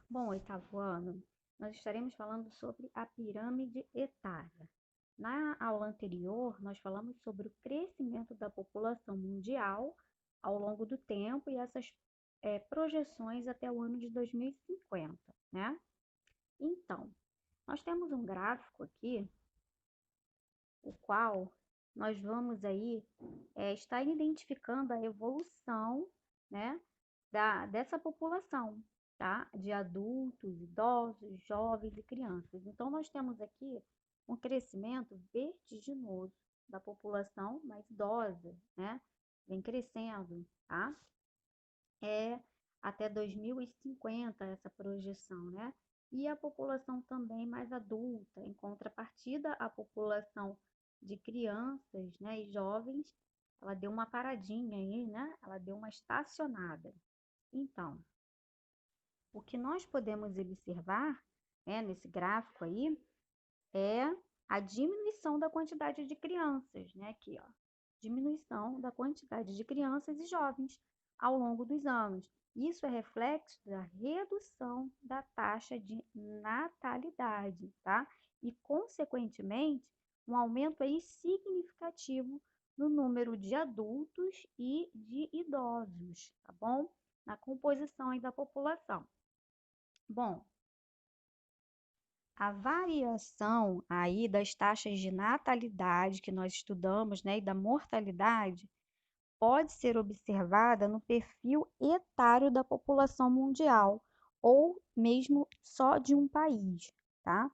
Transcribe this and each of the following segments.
Bom, oitavo ano, nós estaremos falando sobre a pirâmide etária. Na aula anterior, nós falamos sobre o crescimento da população mundial ao longo do tempo e essas projeções até o ano de 2050, né? Então, nós temos um gráfico aqui, o qual nós vamos aí estar identificando a evolução, né, dessa população, tá? De adultos, idosos, jovens e crianças. Então, nós temos aqui um crescimento vertiginoso da população mais idosa, né? Vem crescendo, tá? É até 2050 essa projeção, né? E a população também mais adulta, em contrapartida, a população de crianças, né, e jovens, ela deu uma paradinha aí, né? Ela deu uma estacionada. Então, o que nós podemos observar, né, nesse gráfico aí, é a diminuição da quantidade de crianças, né? Aqui, ó, diminuição da quantidade de crianças e jovens ao longo dos anos. Isso é reflexo da redução da taxa de natalidade, tá? E, consequentemente, um aumento aí significativo no número de adultos e de idosos, tá bom? Na composição aí da população. Bom, a variação aí das taxas de natalidade que nós estudamos, né, e da mortalidade, pode ser observada no perfil etário da população mundial, ou mesmo só de um país, tá?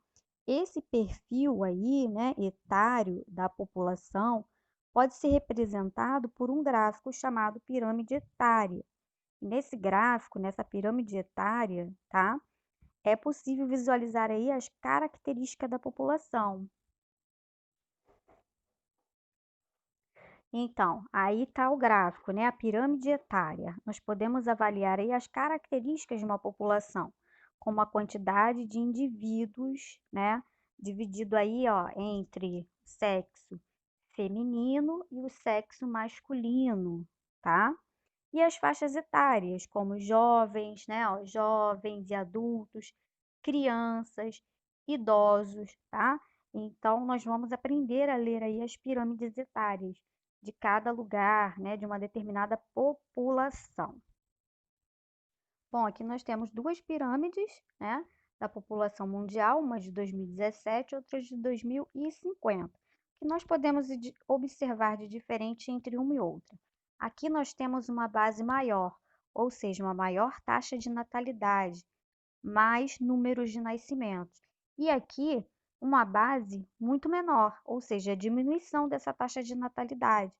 Esse perfil aí, né, etário da população, pode ser representado por um gráfico chamado pirâmide etária. Nesse gráfico, nessa pirâmide etária, tá? É possível visualizar aí as características da população. Então, aí está o gráfico, né? A pirâmide etária. Nós podemos avaliar aí as características de uma população, como a quantidade de indivíduos, né? Dividido aí, ó, entre o sexo feminino e o sexo masculino, tá? E as faixas etárias, como jovens, né? Ó, jovens e adultos, crianças, idosos, tá? Então, nós vamos aprender a ler aí as pirâmides etárias de cada lugar, né? De uma determinada população. Bom, aqui nós temos duas pirâmides, né? Da população mundial, uma de 2017 e outra de 2050. O que nós podemos observar de diferente entre uma e outra? Aqui nós temos uma base maior, ou seja, uma maior taxa de natalidade, mais números de nascimentos. E aqui, uma base muito menor, ou seja, a diminuição dessa taxa de natalidade.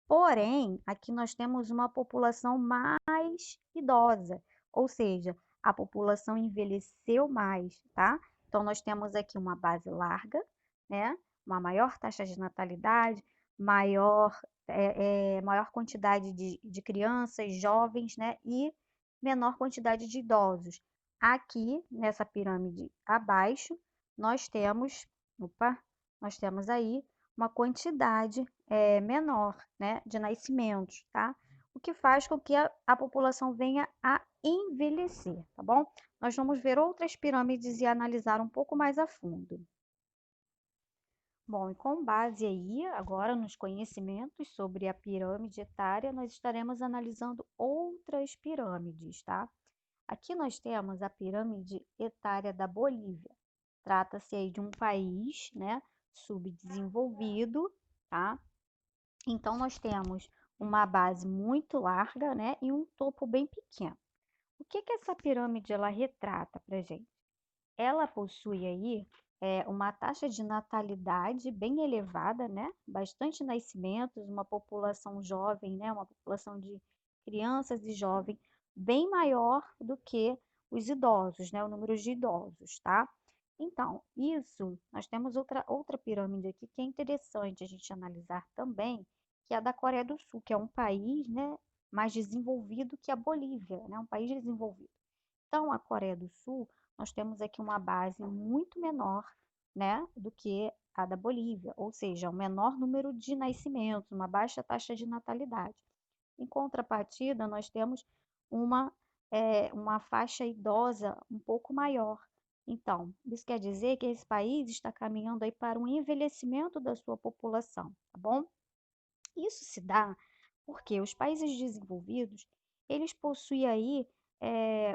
Porém, aqui nós temos uma população mais idosa, ou seja, a população envelheceu mais, tá? Então, nós temos aqui uma base larga, né? Uma maior taxa de natalidade, maior quantidade de crianças, jovens, né? E menor quantidade de idosos. Aqui, nessa pirâmide abaixo, nós temos, nós temos aí uma quantidade menor, né, de nascimentos, tá? O que faz com que a população venha a envelhecer, tá bom? Nós vamos ver outras pirâmides e analisar um pouco mais a fundo. Bom, e com base aí, agora nos conhecimentos sobre a pirâmide etária, nós estaremos analisando outras pirâmides, tá? Aqui nós temos a pirâmide etária da Bolívia. Trata-se aí de um país, né, subdesenvolvido, tá? Então, nós temos uma base muito larga, né, e um topo bem pequeno. O que que essa pirâmide ela retrata para gente? Ela possui aí uma taxa de natalidade bem elevada, né? Bastante nascimentos, uma população jovem, né? Uma população de crianças e jovens bem maior do que os idosos, né? O número de idosos, tá? Então, isso, nós temos outra pirâmide aqui que é interessante a gente analisar também, que é a da Coreia do Sul, que é um país, né, mais desenvolvido que a Bolívia, né? Um país desenvolvido. Então, a Coreia do Sul, nós temos aqui uma base muito menor, né, do que a da Bolívia, ou seja, um menor número de nascimentos, uma baixa taxa de natalidade. Em contrapartida, nós temos uma uma faixa idosa um pouco maior. Então, isso quer dizer que esse país está caminhando aí para um envelhecimento da sua população, tá bom? Isso se dá porque os países desenvolvidos, eles possuem aí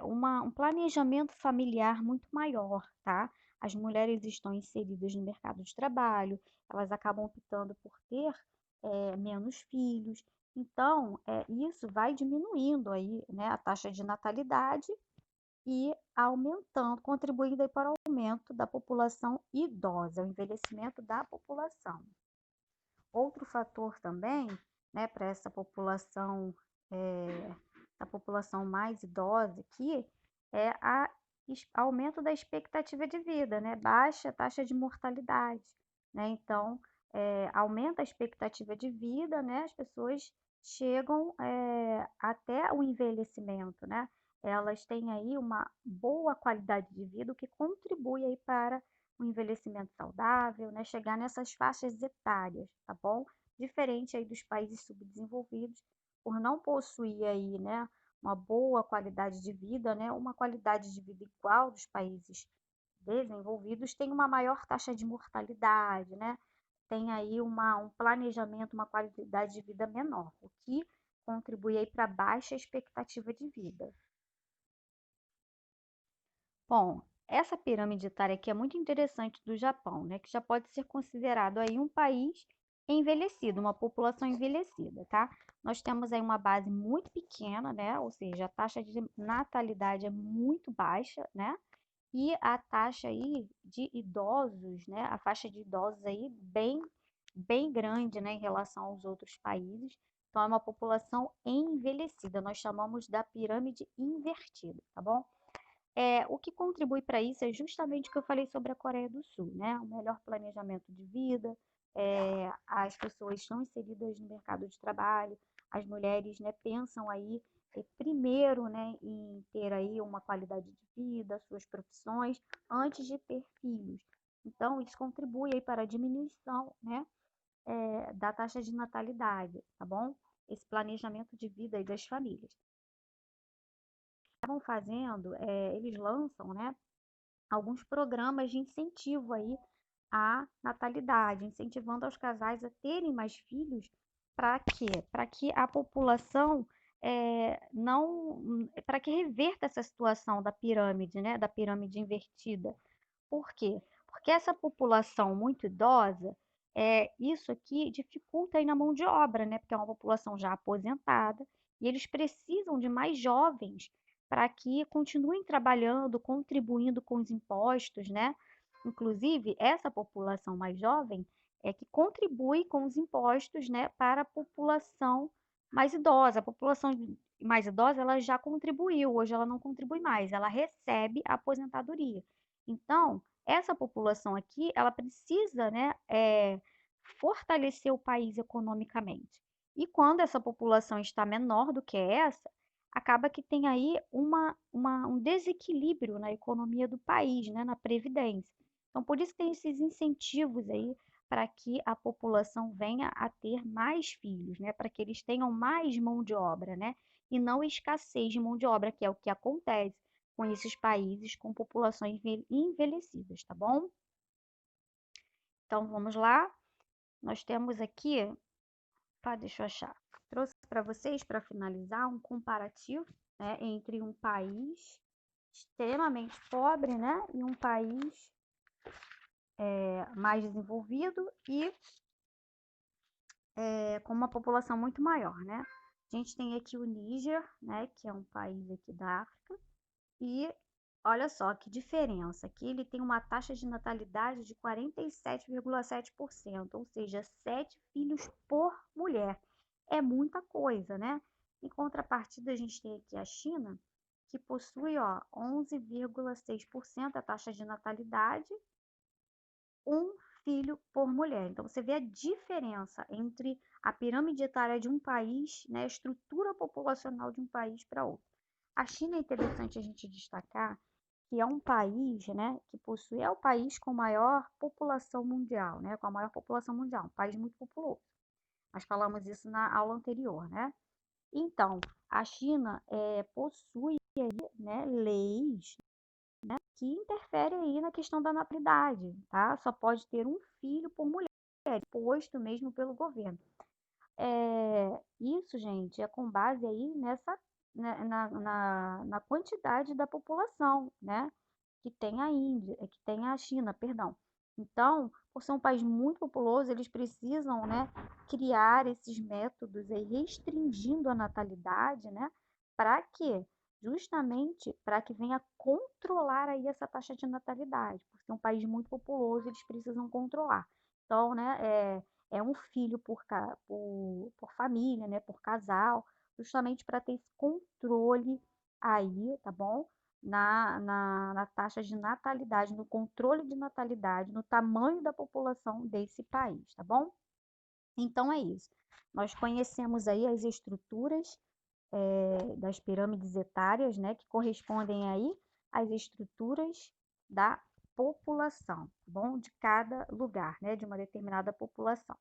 um planejamento familiar muito maior, tá? As mulheres estão inseridas no mercado de trabalho, elas acabam optando por ter menos filhos. Então, isso vai diminuindo aí, né, a taxa de natalidade e aumentando, contribuindo aí para o aumento da população idosa, o envelhecimento da população. Outro fator também, né, para essa população, a população mais idosa aqui, é aumento da expectativa de vida, né, baixa taxa de mortalidade, né, então, aumenta a expectativa de vida, né, as pessoas chegam até o envelhecimento, né, elas têm aí uma boa qualidade de vida, o que contribui aí para um envelhecimento saudável, né? Chegar nessas faixas etárias, tá bom? Diferente aí dos países subdesenvolvidos, por não possuir aí, né, uma boa qualidade de vida, né, uma qualidade de vida igual dos países desenvolvidos, tem uma maior taxa de mortalidade, né? Tem aí um planejamento, uma qualidade de vida menor, o que contribui aí para baixa expectativa de vida. Bom, essa pirâmide etária aqui é muito interessante do Japão, né, que já pode ser considerado aí um país envelhecido, uma população envelhecida, tá? Nós temos aí uma base muito pequena, né, ou seja, a taxa de natalidade é muito baixa, né? E a taxa aí de idosos, né, a faixa de idosos aí bem grande, né, em relação aos outros países. Então é uma população envelhecida, nós chamamos da pirâmide invertida, tá bom? O que contribui para isso é justamente o que eu falei sobre a Coreia do Sul, né? O melhor planejamento de vida, as pessoas estão inseridas no mercado de trabalho, as mulheres, né, pensam aí primeiro, né, em ter aí uma qualidade de vida, suas profissões, antes de ter filhos. Então, isso contribui aí para a diminuição, né, da taxa de natalidade, tá bom? Esse planejamento de vida aí das famílias. Estavam fazendo, eles lançam, né, alguns programas de incentivo aí à natalidade, incentivando os casais a terem mais filhos. Para quê? Para que a população não, para que reverta essa situação da pirâmide, né, da pirâmide invertida. Por quê? Porque essa população muito idosa, isso aqui dificulta aí na mão de obra, né? Porque é uma população já aposentada e eles precisam de mais jovens para que continuem trabalhando, contribuindo com os impostos, né? Inclusive, essa população mais jovem é que contribui com os impostos, né, para a população mais idosa. A população mais idosa, ela já contribuiu, hoje ela não contribui mais, ela recebe a aposentadoria. Então, essa população aqui, ela precisa, né, fortalecer o país economicamente. E quando essa população está menor do que essa, acaba que tem aí um desequilíbrio na economia do país, né, na previdência. Então, por isso tem esses incentivos aí para que a população venha a ter mais filhos, né, para que eles tenham mais mão de obra, né, e não escassez de mão de obra, que é o que acontece com esses países com populações envelhecidas, tá bom? Então vamos lá. Nós temos aqui, deixa eu achar. Trouxe para vocês, para finalizar, um comparativo, né, entre um país extremamente pobre, né, e um país mais desenvolvido e com uma população muito maior, né? A gente tem aqui o Níger, né, que é um país aqui da África, e olha só que diferença, aqui ele tem uma taxa de natalidade de 47,7%, ou seja, 7 filhos por mulher. É muita coisa, né? Em contrapartida, a gente tem aqui a China, que possui, ó, 11,6% a taxa de natalidade, um filho por mulher. Então, você vê a diferença entre a pirâmide etária de um país, né, a estrutura populacional de um país para outro. A China é interessante a gente destacar que é um país, né, que possui, é o país com maior população mundial, né, com a maior população mundial, um país muito populoso. Nós falamos isso na aula anterior, né? Então, A China possui aí, né, leis, né, que interferem aí na questão da natalidade, tá? Só pode ter um filho por mulher, posto mesmo pelo governo. Isso, gente, é com base aí na quantidade da população, né? Que tem a Índia, que tem a China, perdão. Então, por ser um país muito populoso, eles precisam, né, criar esses métodos aí, restringindo a natalidade, né? Para quê? Justamente para que venha controlar aí essa taxa de natalidade. Por ser um país muito populoso, eles precisam controlar. Então, né, é um filho por família, né, por casal, justamente para ter esse controle aí, tá bom? Na taxa de natalidade, no controle de natalidade, no tamanho da população desse país, tá bom? Então é isso. Nós conhecemos aí as estruturas das pirâmides etárias, né, que correspondem aí às estruturas da população, tá bom? De cada lugar, né, de uma determinada população.